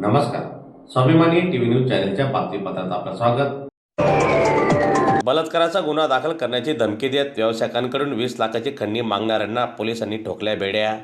नमस्कार. स्वाभिमानी TV news चॅनलच्या बातमीपत्रात आपलं स्वागत. बलात्काराचा गुन्हा दाखल करण्याची धमकी देत व्यावसायिकांकडून 20 लाखाची खंडणी मागणाऱ्यांना पोलिसांनी ठोकल्या बेड्या.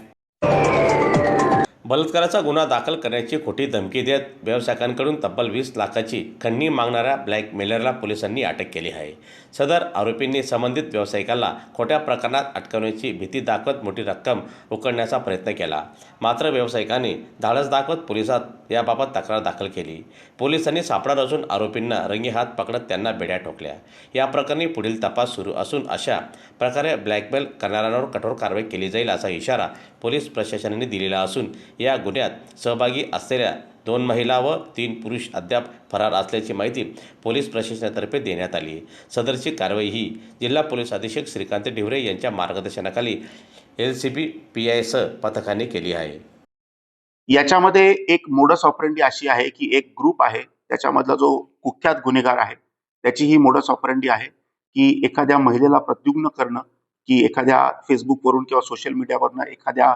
बलात्काराचा गुन्हा दाखल करण्याची खोटी धमकी देत व्यावसायिकांकडून तब्बल 20 लाखाची खंडणी मागणाऱ्या ब्लॅकमेलरला पोलिसांनी अटक केली आहे. सदर आरोपींनी संबंधित व्यावसायिकाला खोट्या प्रकरणात अटकवण्याची भीती दाखवत मोठी रक्कम उकळण्याचा प्रयत्न केला. मात्र व्यावसायिकांनी धाडस दाखवत पोलिसात याबाबत तक्रार दाखल केली. पोलिसांनी सापळा रचून आरोपींना रंगेहात पकडत त्यांना बेड्या ठोकल्या. या प्रकरणी पुढील तपास सुरू असून अशा प्रकारे ब्लॅकमेल करणाऱ्यांवर कठोर कारवाई केली जाईल असा इशारा पोलीस प्रशासनाने दिलेला असून या गुन्ह्यात सहभागी असलेल्या 2 महिला व 3 पुरुष अद्याप फरार असल्याची माहिती पोलीस प्रशासनातर्फे देण्यात आली. सदरची कारवाई ही जिल्हा पोलीस अधीक्षक श्रीकांत ढिवरे यांच्या मार्गदर्शनाखाली LCB PIसह पथकाने केली आहे. याच्यामध्ये एक मोडस ऑपरेंडी अशी आहे की एक ग्रुप आहे, त्याच्यामधला जो कुख्यात गुन्हेगार आहे त्याची ही मोडस ऑपरेंडी आहे की एखाद्या महिलेला प्रद्युम्न करणं, की एखाद्या फेसबुकवरून किंवा सोशल मीडियावरनं एखाद्या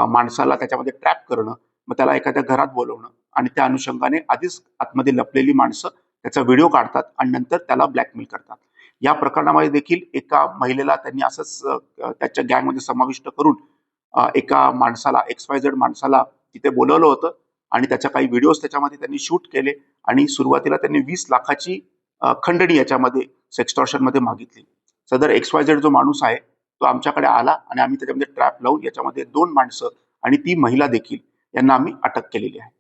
माणसाला त्याच्यामध्ये ट्रॅप करणं, मग त्याला एखाद्या घरात बोलवणं आणि त्या अनुषंगाने आधीच आतमध्ये लपलेली माणसं त्याचा व्हिडिओ काढतात आणि नंतर त्याला ब्लॅकमेल करतात. या प्रकरणामध्ये देखील एका महिलेला त्यांनी असंच त्याच्या गँगमध्ये समाविष्ट करून एका माणसाला XYZ माणसाला तिथे बोलवलं होतं आणि त्याच्या काही व्हिडिओज त्याच्यामध्ये त्यांनी शूट केले आणि सुरुवातीला त्यांनी 20 लाखाची खंडणी याच्यामध्ये सेक्सटॉर्शन मध्ये मागितली. सदर XYZ जो माणूस आहे तो आमच्याकडे आला आणि आम्ही त्याच्यामध्ये ट्रॅप लावून याच्यामध्ये 2 माणसं आणि ती महिला देखील यांना आम्ही अटक केलेली आहे.